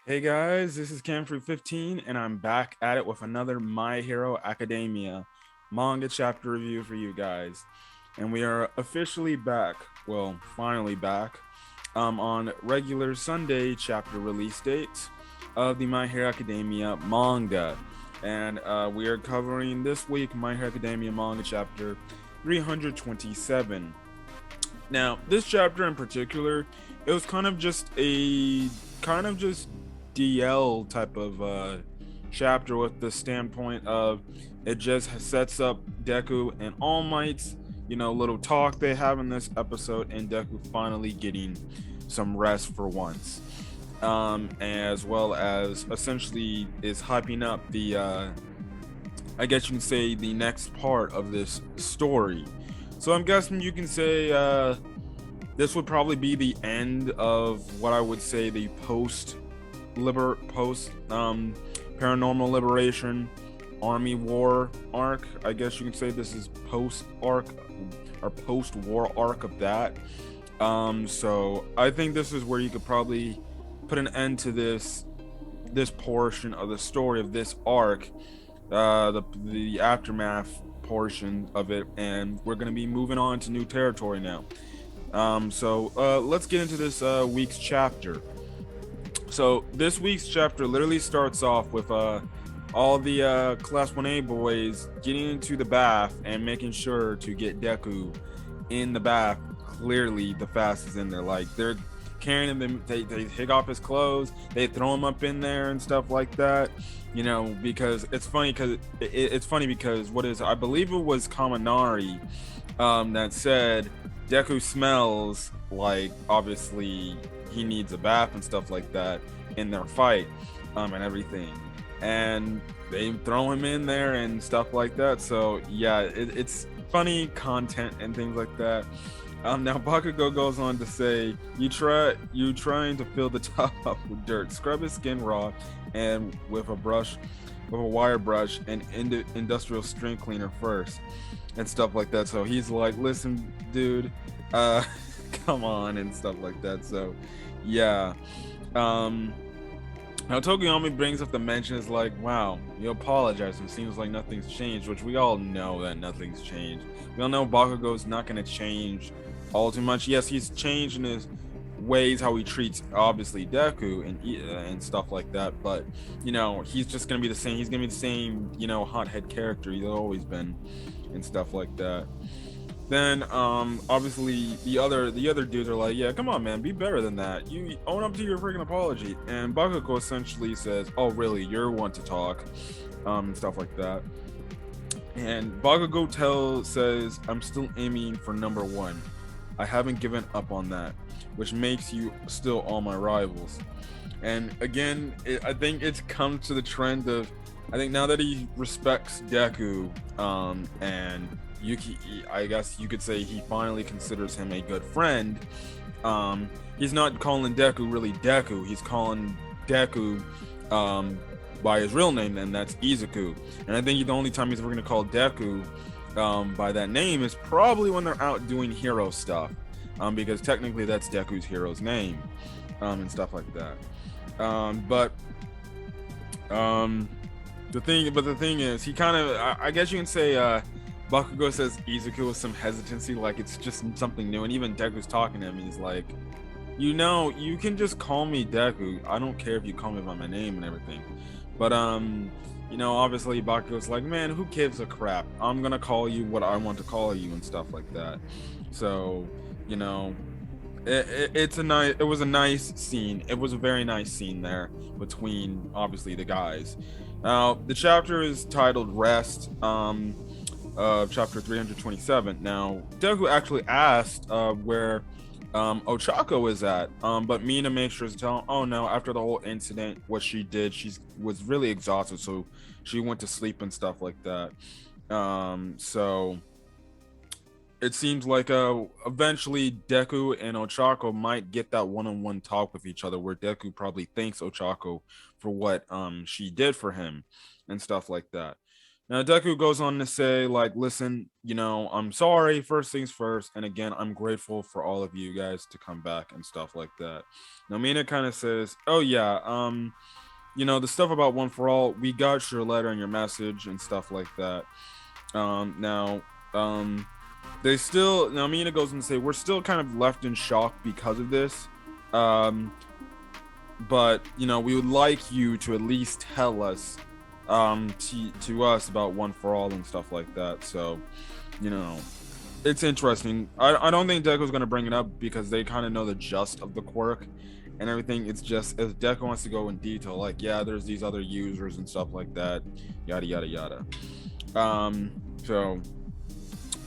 Hey guys, this is Camfrey15, and I'm back at it with another My Hero Academia manga chapter review for you guys. And we are officially back, well, finally back, on regular Sunday chapter release dates of the My Hero Academia manga. And we are covering this week My Hero Academia manga chapter 327. Now, this chapter in particular, it was kind of just DL type of chapter with the standpoint of it just sets up Deku and All Might's, little talk they have in this episode, and Deku finally getting some rest for once. As well as essentially is hyping up I guess you can say the next part of this story. So I'm guessing you can say this would probably be the end of what I would say the post paranormal liberation army war arc. I guess you can say this is post arc or post war arc of that. So I think this is where you could probably put an end to this portion of the story of this arc, the aftermath portion of it, and we're going to be moving on to new territory now. So let's get into this week's chapter. So this week's chapter literally starts off with all the Class 1A boys getting into the bath and making sure to get Deku in the bath clearly the fastest in there. Like they're carrying him, they take off his clothes, they throw him up in there and stuff like that. Because it's funny because what is, I believe it was Kaminari that said Deku smells like, obviously he needs a bath and stuff like that in their fight, and everything, and they throw him in there and stuff like that. So yeah, it's funny content and things like that. Now Bakugo goes on to say, you trying to fill the top up with dirt, scrub his skin raw and with a wire brush and industrial string cleaner first and stuff like that. So he's like, listen dude, come on and stuff like that. So yeah. Now Tokoyami brings up the mention is like, wow, you apologize. It seems like nothing's changed, which we all know that nothing's changed. We all know Bakugo's not going to change all too much. Yes, he's changed in his ways, how he treats obviously Deku and stuff like that. But he's just going to be the same. He's going to be the same, hothead character he's always been and stuff like that. Then obviously the other dudes are like, yeah, come on man, be better than that, you own up to your freaking apology. And Bakugo essentially says, oh really, you're one to talk, stuff like that. And Bakugo says, I'm still aiming for number one, I haven't given up on that, which makes you still all my rivals. And again, I think it's come to the trend of, I think now that he respects Deku, and Yuki, I guess you could say he finally considers him a good friend. He's not calling Deku really Deku. He's calling Deku by his real name, and that's Izuku. And I think the only time he's ever going to call Deku by that name is probably when they're out doing hero stuff, because technically that's Deku's hero's name, and stuff like that. But the thing is, he kind of, I guess you can say, Bakugo says Izuku with some hesitancy, like it's just something new. And even Deku's talking to him, he's like, you can just call me Deku. I don't care if you call me by my name and everything. But obviously Bakugo's like, man, who gives a crap? I'm gonna call you what I want to call you and stuff like that. So, it was a nice scene. It was a very nice scene there between obviously the guys. Now the chapter is titled Rest, of chapter 327. Now Deku actually asked where Ochako is at, but Mina makes sure to tell him, oh no, after the whole incident, what she did, she was really exhausted, so she went to sleep and stuff like that. So it seems like eventually Deku and Ochako might get that one-on-one talk with each other, where Deku probably thanks Ochako for what she did for him and stuff like that. Now Deku goes on to say, like, listen, I'm sorry, first things first, and again, I'm grateful for all of you guys to come back and stuff like that. Now Mina kind of says, oh yeah, the stuff about One for All, we got your letter and your message and stuff like that. Now, um, they still now Mina goes and say we're still kind of left in shock because of this. Um, but we would like you to at least tell us to us about One for All and stuff like that. So, you know, it's interesting. I don't think Deku's gonna bring it up because they kind of know the gist of the quirk and everything. It's just if Deku wants to go in detail, like, yeah, there's these other users and stuff like that, yada yada yada. So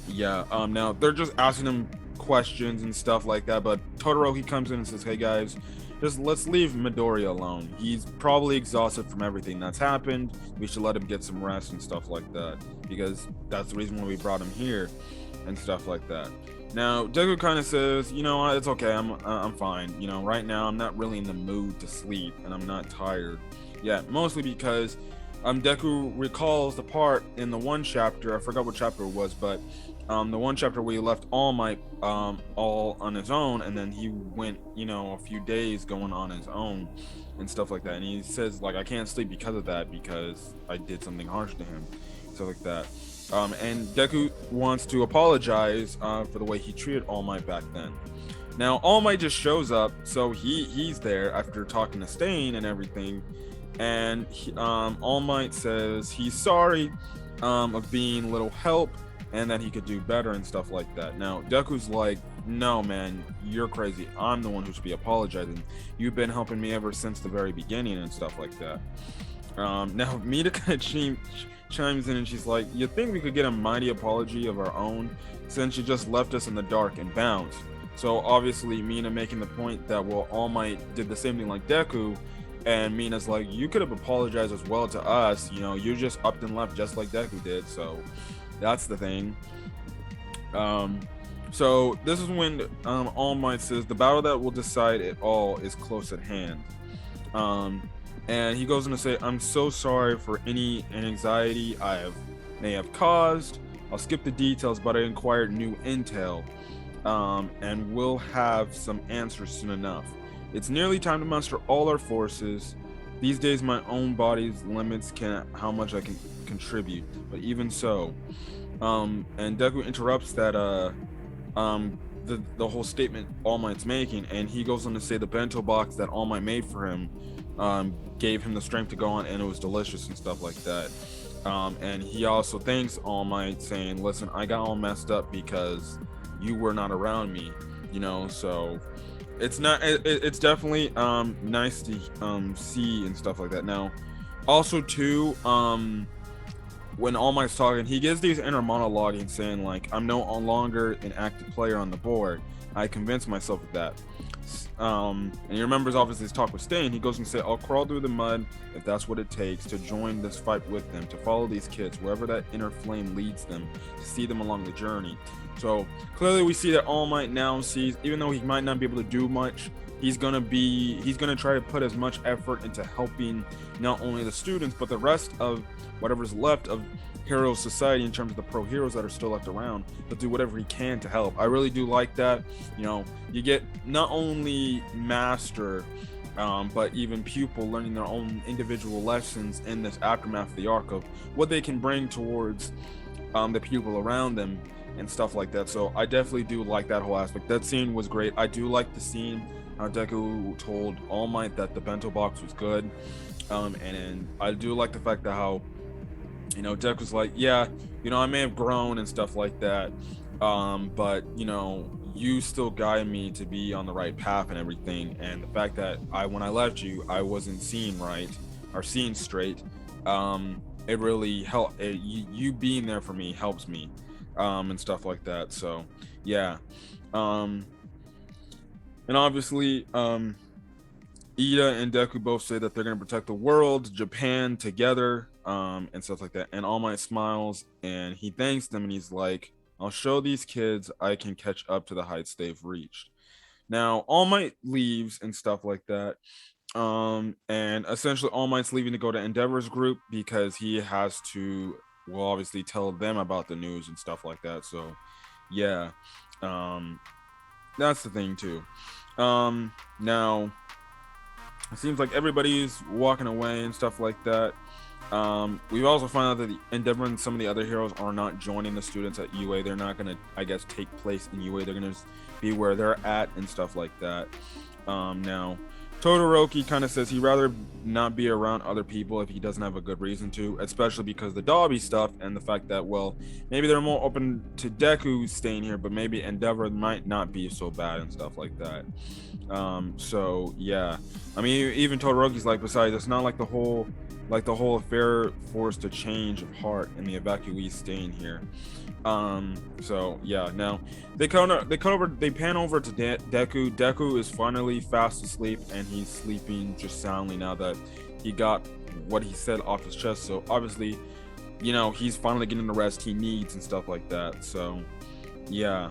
yeah, now they're just asking him questions and stuff like that, but Totoro, he comes in and says, hey guys, just let's leave Midori alone. He's probably exhausted from everything that's happened. We should let him get some rest and stuff like that, because that's the reason why we brought him here and stuff like that. Now Deku kind of says, it's okay, I'm fine. Right now I'm not really in the mood to sleep and I'm not tired. Yeah, mostly because Deku recalls the part in the one chapter, I forgot what chapter it was, but the one chapter where he left All Might all on his own, and then he went, a few days going on his own and stuff like that. And he says, like, I can't sleep because of that, because I did something harsh to him, stuff like that. And Deku wants to apologize for the way he treated All Might back then. Now All Might just shows up, so he's there after talking to Stain and everything, and All Might says he's sorry of being little help and that he could do better and stuff like that. Now Deku's like, no man, you're crazy. I'm the one who should be apologizing. You've been helping me ever since the very beginning and stuff like that. Now Mina kind of chimes in and she's like, you think we could get a mighty apology of our own since you just left us in the dark and bounced? So obviously Mina making the point that, well, All Might did the same thing like Deku, and Mina's like, you could have apologized as well to us. You just upped and left just like Deku did. So that's the thing. So this is when All Might says the battle that will decide it all is close at hand. And he goes on to say, I'm so sorry for any anxiety may have caused. I'll skip the details, but I inquired new intel, and we'll have some answers soon enough. It's nearly time to muster all our forces. These days, my own body's limits can how much I can contribute, but even so, and Deku interrupts that the whole statement All Might's making, and he goes on to say the bento box that All Might made for him gave him the strength to go on, and it was delicious and stuff like that. And he also thanks All Might, saying, listen, I got all messed up because you were not around me, so it's definitely nice to see and stuff like that. Now also too, when All Might's talking, he gives these inner monologuing saying, like, I'm no longer an active player on the board. I convinced myself of that. And he remembers obviously his talk with Stain. He goes and says, I'll crawl through the mud if that's what it takes to join this fight with them, to follow these kids wherever that inner flame leads them, to see them along the journey. So clearly we see that All Might now sees, even though he might not be able to do much, he's gonna try to put as much effort into helping not only the students but the rest of whatever's left of Hero Society in terms of the pro heroes that are still left around, but do whatever he can to help. I really do like that. You get not only master but even pupil learning their own individual lessons in this aftermath of the arc of what they can bring towards the pupil around them and stuff like that. So I definitely do like that whole aspect. That scene was great. I do like the scene how Deku told All Might that the bento box was good, and I do like the fact that how Deku's like, yeah, I may have grown and stuff like that, but you still guide me to be on the right path and everything. And the fact that when I left you, I wasn't seeing right or seeing straight. It really helped. You being there for me helps me, and stuff like that. So, yeah. And obviously, Ida and Deku both say that they're going to protect the world, Japan together, and stuff like that. And All Might smiles and he thanks them, and he's like, I'll show these kids I can catch up to the heights they've reached. Now, All Might leaves and stuff like that. And essentially, All Might's leaving to go to Endeavor's group because he has to will obviously tell them about the news and stuff like that. So, yeah, um, that's the thing too. Now it seems like everybody's walking away and stuff like that. We've also found out that the Endeavor and some of the other heroes are not joining the students at UA. They're not gonna, I guess, take place in UA. They're gonna be where they're at and stuff like that. Now, Todoroki kind of says he'd rather not be around other people if he doesn't have a good reason to, especially because the Dobby stuff and the fact that, well, maybe they're more open to Deku staying here, but maybe Endeavor might not be so bad and stuff like that. So yeah, I mean, even Todoroki's like, besides, it's not like the whole affair forced a change of heart and the evacuees staying here. So yeah, now they pan over to Deku. Deku is finally fast asleep, and he's sleeping just soundly now that he got what he said off his chest. So obviously, he's finally getting the rest he needs and stuff like that. So yeah.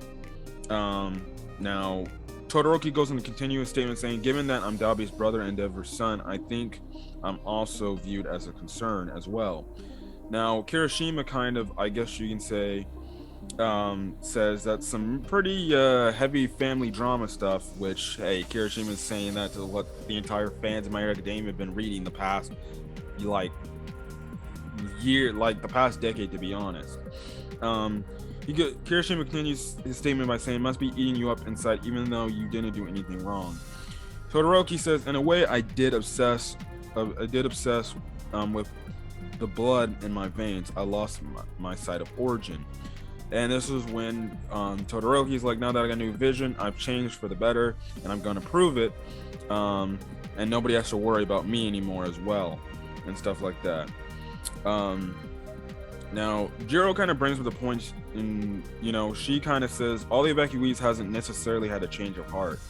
Now Todoroki goes into a continuous statement saying, given that I'm Dabi's brother and Endeavor's son, I think I'm also viewed as a concern as well. Now, Kirishima kind of, I guess you can say, says that some pretty heavy family drama stuff, which, hey, Kirishima is saying that to what the entire fans of My Hero Academia have been reading the past, the past decade, to be honest. Kirishima continues his statement by saying, it must be eating you up inside even though you didn't do anything wrong. Todoroki says, in a way, I did obsess with the blood in my veins. I lost my sight of origin. And this is when Todoroki's like, now that I got a new vision, I've changed for the better, and I'm going to prove it. And nobody has to worry about me anymore as well, and stuff like that. Now, Jiro kind of brings up the point, and she kind of says all the evacuees hasn't necessarily had a change of heart.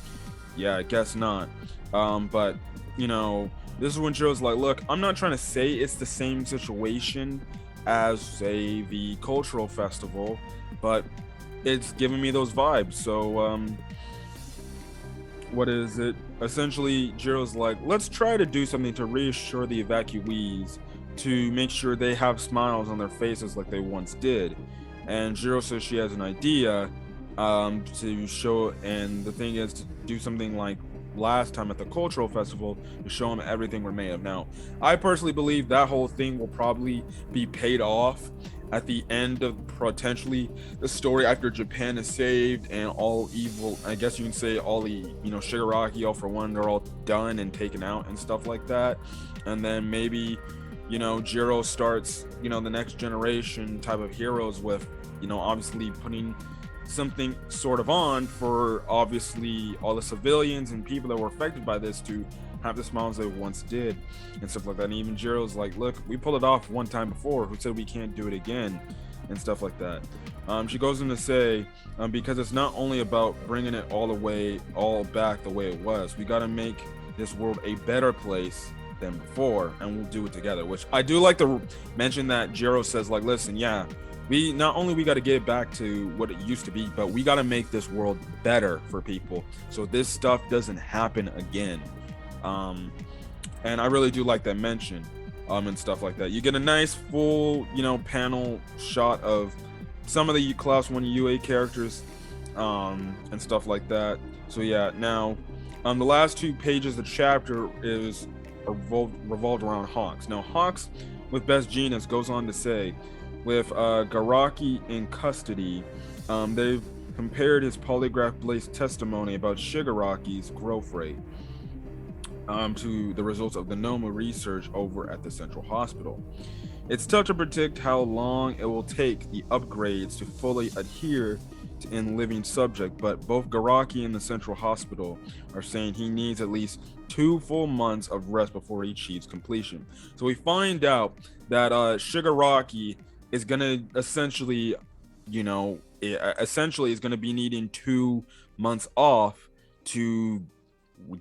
Yeah, I guess not. But this is when Jiro's like, look, I'm not trying to say it's the same situation as, say, the cultural festival, but it's giving me those vibes. So what is it? Essentially, Jiro's like, let's try to do something to reassure the evacuees, to make sure they have smiles on their faces like they once did. And Jiro says she has an idea to show, and the thing is to do something like last time at the cultural festival, to show them everything we're made of. Now, I personally believe that whole thing will probably be paid off at the end of potentially the story, after Japan is saved and all evil, I guess you can say all the Shigaraki, all for one, they're all done and taken out and stuff like that. And then maybe Jiro starts the next generation type of heroes with obviously putting something sort of on for obviously all the civilians and people that were affected by this to have the smiles they once did and stuff like that. And even Jiro's like, look, we pulled it off one time before, who said we can't do it again, and stuff like that. She goes on to say, because it's not only about bringing it all back the way it was, we got to make this world a better place than before, and we'll do it together. Which I do like to mention that Jiro says, like, listen, yeah, we got to get it back to what it used to be, but we got to make this world better for people so this stuff doesn't happen again. And I really do like that mention, and stuff like that. You get a nice full panel shot of some of the class 1 UA characters, and stuff like that. So yeah, now the last 2 pages of the chapter is revolved around Hawks. Now, Hawks, with Best Genius, goes on to say, with Garaki in custody, they've compared his polygraph-based testimony about Shigaraki's growth rate to the results of the Noma research over at the Central Hospital. It's tough to predict how long it will take the upgrades to fully adhere to in living subject, but both Garaki and the Central Hospital are saying he needs at least 2 full months of rest before he achieves completion. So we find out that Shigaraki is gonna essentially is gonna be needing 2 months off to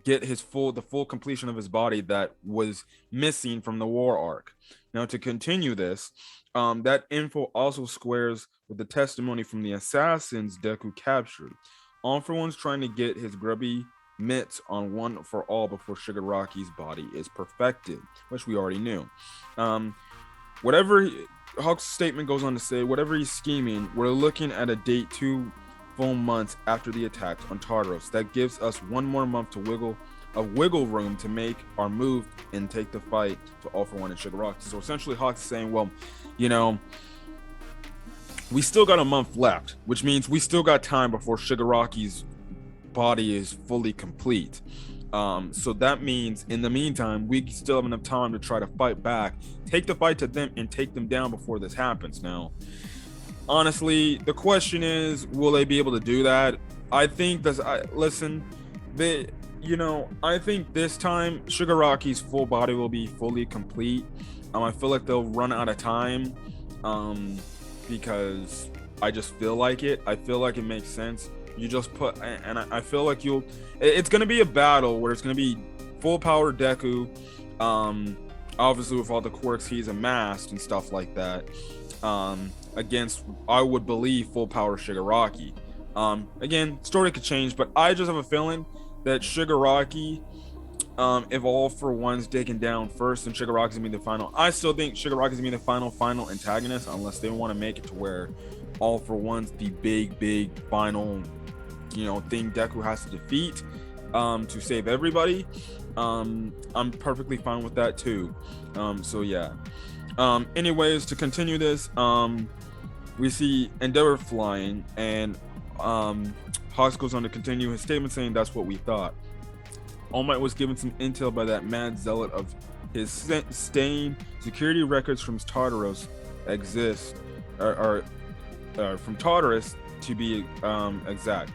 get the full completion of his body that was missing from the war arc. Now, to continue this, that info also squares with the testimony from the assassins Deku captured. All for One's trying to get his grubby mitts on one for all before Shigaraki's body is perfected, which we already knew. Whatever Hawk's statement goes on to say, whatever he's scheming, we're looking at a date 2 full months after the attacks on Tartarus. That gives us 1 more month to wiggle room to make our move and take the fight to All for One and Shigaraki. So essentially, Hawk's saying, well, you know, we still got a month left, which means we still got time before Shigaraki's body is fully complete. So that means in the meantime, we still have enough time to try to fight back, take the fight to them, and take them down before this happens. Now, honestly, the question is, will they be able to do that? I think that's. I think this time Shigaraki's full body will be fully complete. I feel like they'll run out of time, because I just feel like it. I feel like it makes sense. You just put, and I feel like it's gonna be a battle where it's gonna be full power Deku, obviously with all the quirks he's amassed and stuff like that, against, I would believe, full power Shigaraki. Again, story could change, but I just have a feeling that Shigaraki, if All for One's taken down first, and Shigaraki's gonna be the final. I still think Shigaraki's gonna be the final antagonist, unless they want to make it to where All for One's the big final, thing Deku has to defeat, to save everybody. I'm perfectly fine with that too. So yeah. Anyways, to continue this, we see Endeavor flying, and Hawks goes on to continue his statement saying, that's what we thought. All Might was given some intel by that mad zealot of his stain. Security records from Tartarus exist, or from Tartarus to be exact,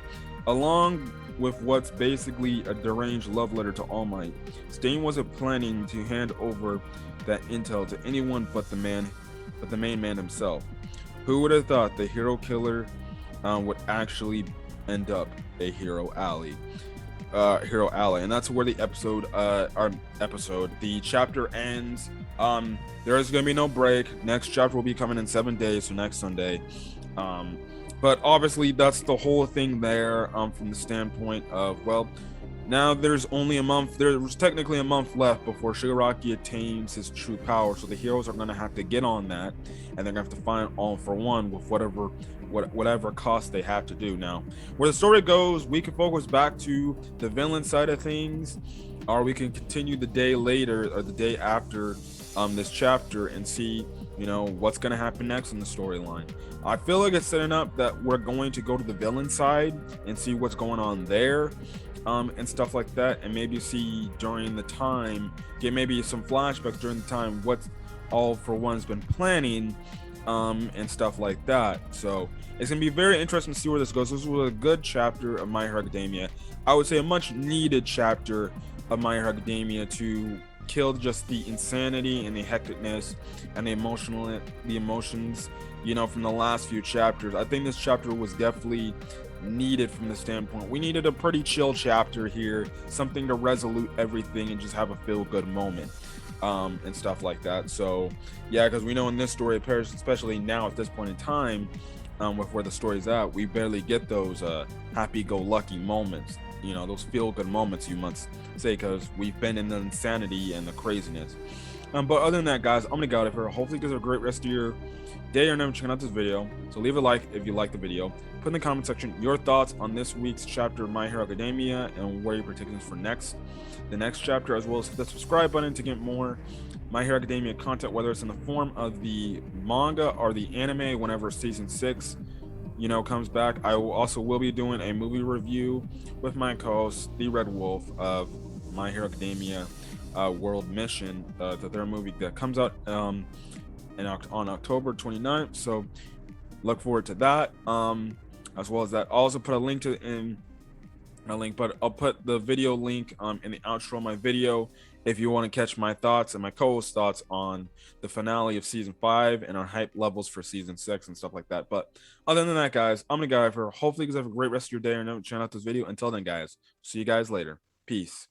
along with what's basically a deranged love letter to All Might. Stain wasn't planning to hand over that intel to anyone but the main man himself. Who would have thought the hero killer would actually end up a hero ally? And that's where the the chapter ends. There is gonna be no break. Next chapter will be coming in 7 days, so next Sunday. But obviously that's the whole thing there, from the standpoint of, well, now there's only a month. There's technically a month left before Shigaraki attains his true power, so the heroes are gonna have to get on that, and they're gonna have to find All for One with whatever cost they have to do. Now, where the story goes, we can focus back to the villain side of things, or we can continue the day later or the day after this chapter and see, what's going to happen next in the storyline. I feel like it's setting up that we're going to go to the villain side and see what's going on there, and stuff like that, and maybe see during the time, get maybe some flashbacks during the time what All for One's been planning, and stuff like that. So it's gonna be very interesting to see where this goes. This was a good chapter of My Hero Academia. I would say a much needed chapter of My Hero Academia to kill just the insanity and the hecticness and the emotions, from the last few chapters. I think this chapter was definitely needed from the standpoint. We needed a pretty chill chapter here, something to resolute everything and just have a feel-good moment. And stuff like that. So yeah, because we know in this story, especially now at this point in time, with where the story's at, we barely get those happy-go-lucky moments, those feel-good moments, you must say, because we've been in the insanity and the craziness. But other than that, guys, I'm gonna get out of here. Hopefully you guys have a great rest of your day or never checking out this video. So leave a like if you like the video. Put in the comment section your thoughts on this week's chapter of My Hero Academia and what you're predicting for the next chapter, as well as hit the subscribe button to get more My Hero Academia content, whether it's in the form of the manga or the anime whenever season 6 comes back. I will be doing a movie review with my co-host The Red Wolf of My Hero Academia World Mission, the third movie that comes out on October 29th. So look forward to that. As well as that, I'll also put a link but I'll put the video link in the outro of my video if you want to catch my thoughts and my co-host thoughts on the finale of season 5 and our hype levels for season 6 and stuff like that. But other than that, guys, I'm gonna go for. Hopefully you guys have a great rest of your day and check out this video. Until then, guys, see you guys later. Peace.